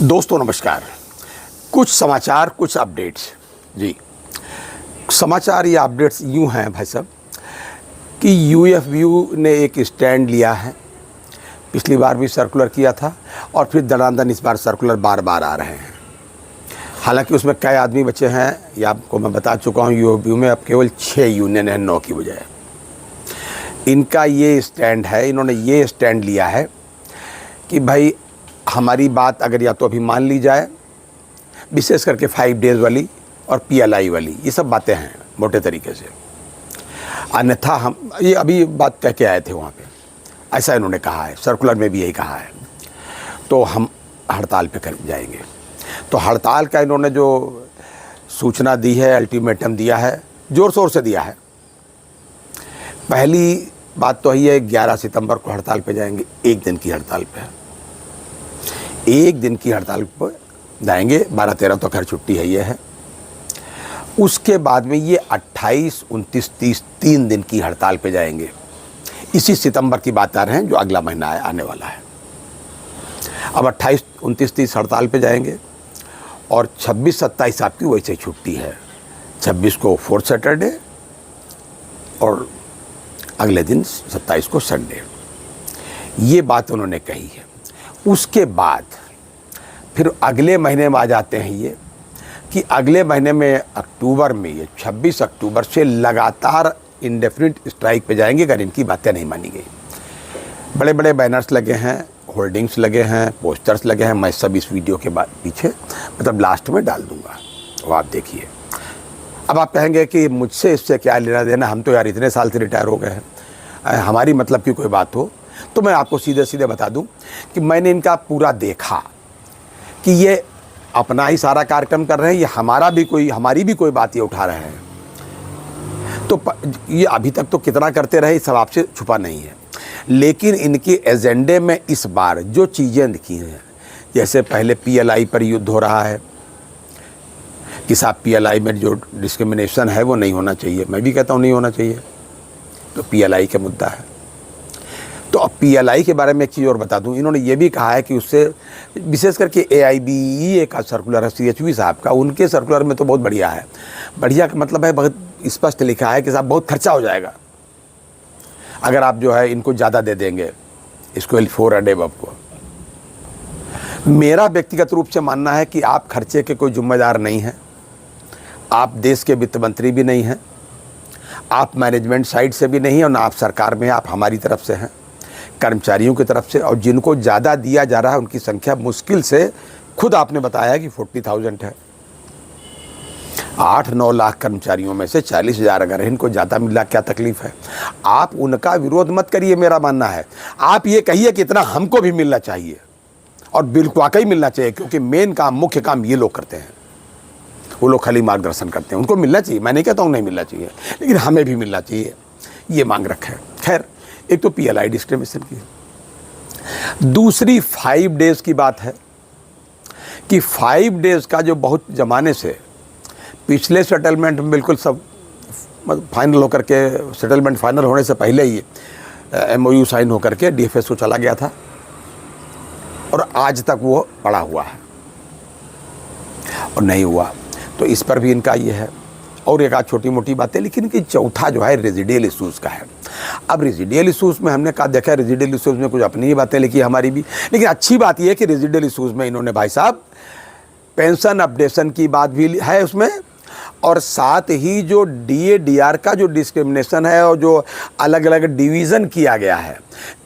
दोस्तों नमस्कार। कुछ समाचार, कुछ अपडेट्स। जी, समाचार या अपडेट्स यूँ हैं भाई साहब कि यूएफबीयू ने एक स्टैंड लिया है। पिछली बार भी सर्कुलर किया था और फिर दनादन इस बार सर्कुलर बार बार आ रहे हैं। हालांकि उसमें कई आदमी बचे हैं, ये आपको मैं बता चुका हूँ। यूएफबीयू में अब केवल 6 यूनियन है, 9 की बजाय। इनका ये स्टैंड है, इन्होंने ये स्टैंड लिया है कि भाई हमारी बात अगर या तो अभी मान ली जाए, विशेष करके 5 डेज़ वाली और पीएलआई वाली, ये सब बातें हैं मोटे तरीके से। अन्यथा हम ये अभी बात कह के आए थे वहाँ पे, ऐसा इन्होंने कहा है, सर्कुलर में भी यही कहा है। तो हम हड़ताल पे कर जाएंगे। तो हड़ताल का इन्होंने जो सूचना दी है, अल्टीमेटम दिया है, ज़ोर शोर से दिया है। पहली बात तो यही है, 11 सितंबर को हड़ताल पे जाएंगे। एक दिन की हड़ताल पे, एक दिन की हड़ताल पर जाएंगे। 12-13 तो खैर छुट्टी है, ये है। उसके बाद में ये 28, 29, 30 3 दिन की हड़ताल पे जाएंगे। इसी सितंबर की बात आ रहे हैं, जो अगला महीना आने वाला है। अब 28, 29, 30 हड़ताल पे जाएंगे और 26, 27 आपकी वैसे छुट्टी है। 26 को 4th सैटरडे और अगले दिन 27 को संडे। ये बात उन्होंने कही है। उसके बाद फिर अगले महीने में आ जाते हैं ये कि अगले महीने में अक्टूबर में, ये 26 अक्टूबर से लगातार इंडेफिनिट स्ट्राइक पे जाएंगे अगर इनकी बातें नहीं मानी गई। बड़े बड़े बैनर्स लगे हैं, होर्डिंग्स लगे हैं, पोस्टर्स लगे हैं। मैं सब इस वीडियो के बाद पीछे मतलब लास्ट में डाल दूंगा, वो आप देखिए। अब आप कहेंगे कि मुझसे इससे क्या लेना देना, हम तो यार इतने साल से रिटायर हो गए हैं, हमारी मतलब की कोई बात हो। तो मैं आपको सीधे सीधे बता दूं कि मैंने इनका पूरा देखा कि ये अपना ही सारा कार्यक्रम कर रहे हैं, ये हमारी भी कोई बात ये उठा रहे हैं। तो ये अभी तक तो कितना करते रहे, सब आपसे छुपा नहीं है। लेकिन इनके एजेंडे में इस बार जो चीज़ें लिखी हैं, जैसे पहले पीएलआई पर युद्ध हो रहा है कि साहब पीएलआई में जो डिस्क्रिमिनेशन है वो नहीं होना चाहिए। मैं भी कहता हूँ नहीं होना चाहिए। तो पीएलआई का मुद्दा है। तो अब पीएलआई के बारे में एक चीज़ और बता दूं, इन्होंने ये भी कहा है कि उससे विशेष करके AIBEA का सर्कुलर है, CHV साहब का, उनके सर्कुलर में तो बहुत बढ़िया है। बढ़िया का मतलब है बहुत स्पष्ट लिखा है कि साहब बहुत खर्चा हो जाएगा अगर आप जो है इनको ज़्यादा दे देंगे, इसको 4 and above को। मेरा व्यक्तिगत रूप से मानना है कि आप खर्चे के कोई जिम्मेदार नहीं हैं, आप देश के वित्त मंत्री भी नहीं हैं, आप मैनेजमेंट साइड से भी नहीं हैं और ना आप सरकार में हैं, आप हमारी तरफ से हैं, कर्मचारियों की तरफ से। और जिनको ज़्यादा दिया जा रहा है उनकी संख्या मुश्किल से, खुद आपने बताया कि 40,000 है। 8-9 लाख कर्मचारियों में से 40,000 अगर है, इनको ज़्यादा मिला, क्या तकलीफ़ है? आप उनका विरोध मत करिए, मेरा मानना है। आप ये कहिए कि इतना हमको भी मिलना चाहिए, और बिल्कुल वाकई मिलना चाहिए, क्योंकि मेन काम, मुख्य काम ये लोग करते हैं। वो लोग खाली मार्गदर्शन करते हैं, उनको मिलना चाहिए। मैं नहीं कहता हूँ नहीं मिलना चाहिए, लेकिन हमें भी मिलना चाहिए, ये मांग रखा है। खैर, एक तो पीएलआई डिस्क्रिमिनेशन की। दूसरी 5 डेज़ की बात है कि 5 डेज़ का जो बहुत ज़माने से पिछले सेटलमेंट में बिल्कुल सब फाइनल होकर के, सेटलमेंट फाइनल होने से पहले ही MOU साइन होकर के DFS को चला गया था और आज तक वो पड़ा हुआ है और नहीं हुआ। तो इस पर भी इनका ये है। और एक आध छोटी मोटी बातें, लेकिन कि चौथा जो है रेजिडियल इशूज़ का है। अब रेजिडियल इशूज़ में हमने कहा, देखा रेजिडियल इशूज़ में कुछ अपनी ही बातें लिखी, हमारी भी। लेकिन अच्छी बात यह है कि रेजिडियल इशूज़ में इन्होंने भाई साहब पेंशन अपडेशन की बात भी है उसमें, और साथ ही जो DA/DR का जो डिस्क्रिमिनेशन है और जो अलग अलग डिवीज़न किया गया है,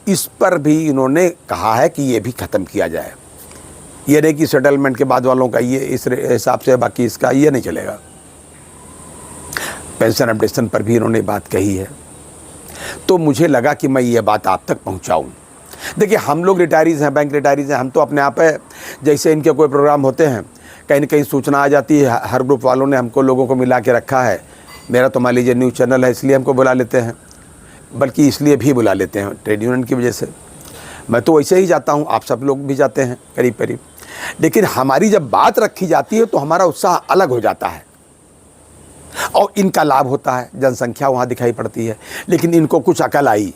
इस पर भी इन्होंने कहा है कि ये भी ख़त्म किया जाए। ये नहीं कि सेटलमेंट के बाद वालों का ये इस हिसाब से, बाकी इसका ये नहीं चलेगा। पेंशन अपडेशन पर भी इन्होंने बात कही है। तो मुझे लगा कि मैं ये बात आप तक पहुंचाऊं। देखिए, हम लोग रिटायरीज़ हैं, बैंक रिटायरीज़ हैं, हम तो अपने आप है, जैसे इनके कोई प्रोग्राम होते हैं, कहीं न कहीं सूचना आ जाती है, हर ग्रुप वालों ने हमको, लोगों को मिला के रखा है। मेरा तो मान लीजिए न्यूज़ चैनल है, इसलिए हमको बुला लेते हैं, बल्कि इसलिए भी बुला लेते हैं ट्रेड यूनियन की वजह से। मैं तो वैसे ही जाता हूँ, आप सब लोग भी जाते हैं करीब करीब। लेकिन हमारी जब बात रखी जाती है तो हमारा उत्साह अलग हो जाता है और इनका लाभ होता है, जनसंख्या वहाँ दिखाई पड़ती है। लेकिन इनको कुछ अकल आई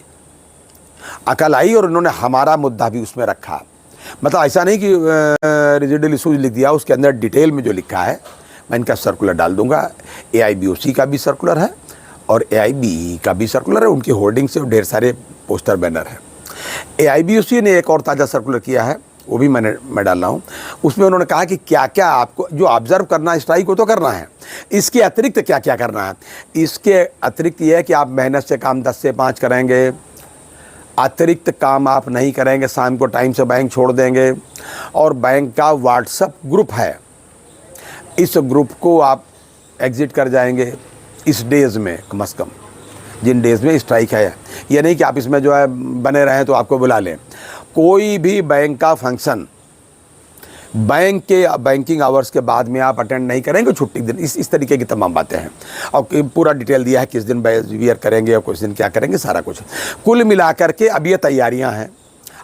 और उन्होंने हमारा मुद्दा भी उसमें रखा मतलब ऐसा नहीं कि रेजिडुअल इशूज लिख दिया, उसके अंदर डिटेल में जो लिखा है मैं इनका सर्कुलर डाल दूंगा। AIBOC का भी सर्कुलर है और AIBE का भी सर्कुलर है, उनकी होर्डिंग से ढेर सारे पोस्टर बैनर है। AIBOC ने एक और ताज़ा सर्कुलर किया है, वो भी मैं डाल रहा हूँ। उसमें उन्होंने कहा कि क्या क्या आपको जो ऑब्जर्व करना है, स्ट्राइक को तो करना है, इसके अतिरिक्त क्या क्या करना है। इसके अतिरिक्त ये है कि आप मेहनत से काम 10 से 5 करेंगे, अतिरिक्त काम आप नहीं करेंगे, शाम को टाइम से बैंक छोड़ देंगे, और बैंक का व्हाट्सएप ग्रुप है, इस ग्रुप को आप एग्ज़िट कर जाएंगे इस डेज़ में, कम से कम जिन डेज़ में स्ट्राइक है। ये नहीं कि आप इसमें जो है बने रहें तो आपको बुला लें। कोई भी बैंक का फंक्शन बैंक के बैंकिंग आवर्स के बाद में आप अटेंड नहीं करेंगे, छुट्टी दिन, इस तरीके की तमाम बातें हैं। और पूरा डिटेल दिया है किस दिन बिहेवियर करेंगे और किस दिन क्या करेंगे, सारा कुछ। कुल मिलाकर के अब ये तैयारियां हैं,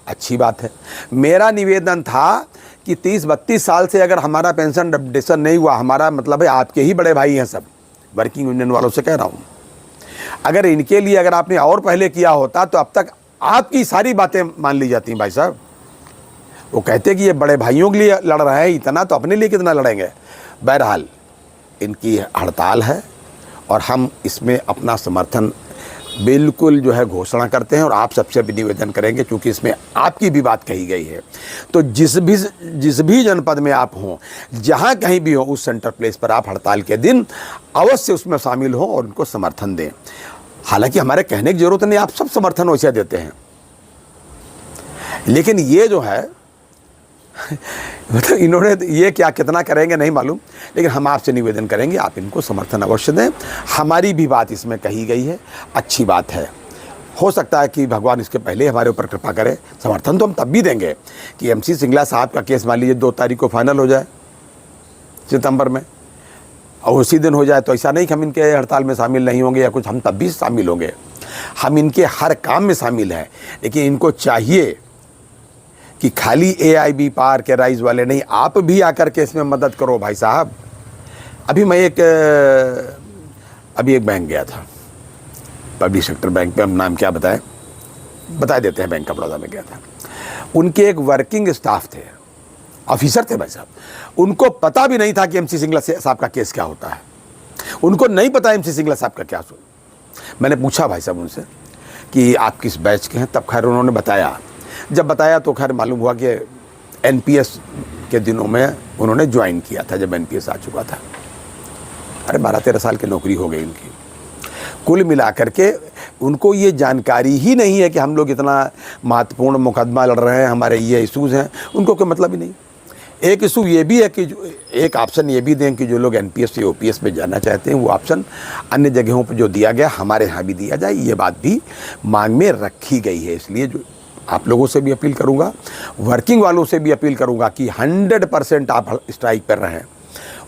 अच्छी बात है। मेरा निवेदन था कि 30-32 साल से अगर हमारा पेंशन अपडेशन नहीं हुआ, हमारा मतलब है आपके ही बड़े भाई हैं सब, वर्किंग यूनियन वालों से कह रहा हूँ, अगर इनके लिए अगर आपने और पहले किया होता तो अब तक आपकी सारी बातें मान ली जाती भाई साहब। वो कहते कि ये बड़े भाइयों के लिए लड़ रहे हैं इतना, तो अपने लिए कितना लड़ेंगे। बहरहाल इनकी हड़ताल है और हम इसमें अपना समर्थन बिल्कुल जो है घोषणा करते हैं, और आप सबसे भी निवेदन करेंगे क्योंकि इसमें आपकी भी बात कही गई है। तो जिस भी जनपद में आप हों, जहाँ कहीं भी हो, उस सेंटर प्लेस पर आप हड़ताल के दिन अवश्य उसमें शामिल हों और उनको समर्थन दें। हालांकि हमारे कहने की ज़रूरत नहीं, आप सब समर्थन वैसे देते हैं, लेकिन ये जो है मतलब इन्होंने ये क्या कितना करेंगे नहीं मालूम, लेकिन हम आपसे निवेदन करेंगे आप इनको समर्थन अवश्य दें। हमारी भी बात इसमें कही गई है, अच्छी बात है। हो सकता है कि भगवान इसके पहले हमारे ऊपर कृपा करे। समर्थन तो हम तब भी देंगे कि MC सिंगला साहब का केस मान लीजिए 2 तारीख को फाइनल हो जाए सितंबर में, और उसी दिन हो जाए, तो ऐसा नहीं कि हम इनके हड़ताल में शामिल नहीं होंगे या कुछ, हम तब भी शामिल होंगे। हम इनके हर काम में शामिल हैं, लेकिन इनको चाहिए कि खाली AIB पार के राइज वाले नहीं, आप भी आकर के इसमें मदद करो भाई साहब। अभी मैं एक बैंक गया था, पब्लिक सेक्टर बैंक पे, हम नाम क्या बता देते हैं, बैंक ऑफ बड़ौदा में गया था। उनके एक वर्किंग स्टाफ थे, ऑफिसर थे भाई साहब, उनको पता भी नहीं था कि MC सिंगला साहब का केस क्या होता है। उनको नहीं पता MC सिंगला साहब का क्या। मैंने पूछा भाई साहब उनसे कि आप किस बैच के हैं, तब खैर उन्होंने बताया। जब बताया तो खैर मालूम हुआ कि NPS के दिनों में उन्होंने ज्वाइन किया था, जब NPS आ चुका था। अरे 12-13 साल की नौकरी हो गई उनकी। कुल मिलाकर के उनको ये जानकारी ही नहीं है कि हम लोग इतना महत्वपूर्ण मुकदमा लड़ रहे हैं, हमारे ये इशूज़ हैं, उनको कोई मतलब ही नहीं। एक इशू ये भी है कि एक ऑप्शन ये भी दें कि जो लोग NPS से OPS में जाना चाहते हैं, वो ऑप्शन अन्य जगहों पर जो दिया गया हमारे यहाँ भी दिया जाए, ये बात भी मांग में रखी गई है। इसलिए जो आप लोगों से भी अपील करूंगा, वर्किंग वालों से भी अपील करूंगा कि 100% आप स्ट्राइक पर रहें।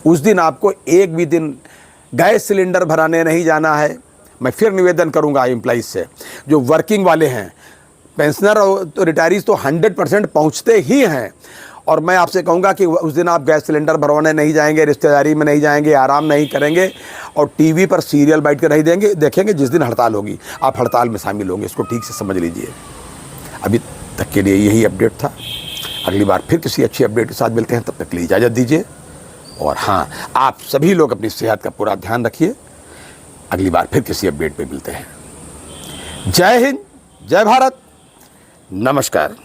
उस दिन आपको एक भी दिन गैस सिलेंडर भराने नहीं जाना है। मैं फिर निवेदन करूंगा एम्प्लॉइज से, जो वर्किंग वाले हैं, पेंशनर और तो रिटायरीज तो 100% पहुंचते ही हैं, और मैं आपसे कहूंगा कि उस दिन आप गैस सिलेंडर भरवाने नहीं जाएंगे, रिश्तेदारी में नहीं जाएंगे, आराम नहीं करेंगे, और टीवी पर सीरियल बैठ कर नहीं देखेंगे। जिस दिन हड़ताल होगी आप हड़ताल में शामिल होंगे, इसको ठीक से समझ लीजिए। अभी तक के लिए यही अपडेट था। अगली बार फिर किसी अच्छी अपडेट के साथ मिलते हैं, तब तक के लिए इजाज़त दीजिए। और हाँ, आप सभी लोग अपनी सेहत का पूरा ध्यान रखिए। अगली बार फिर किसी अपडेट पे मिलते हैं। जय हिंद, जय भारत, नमस्कार।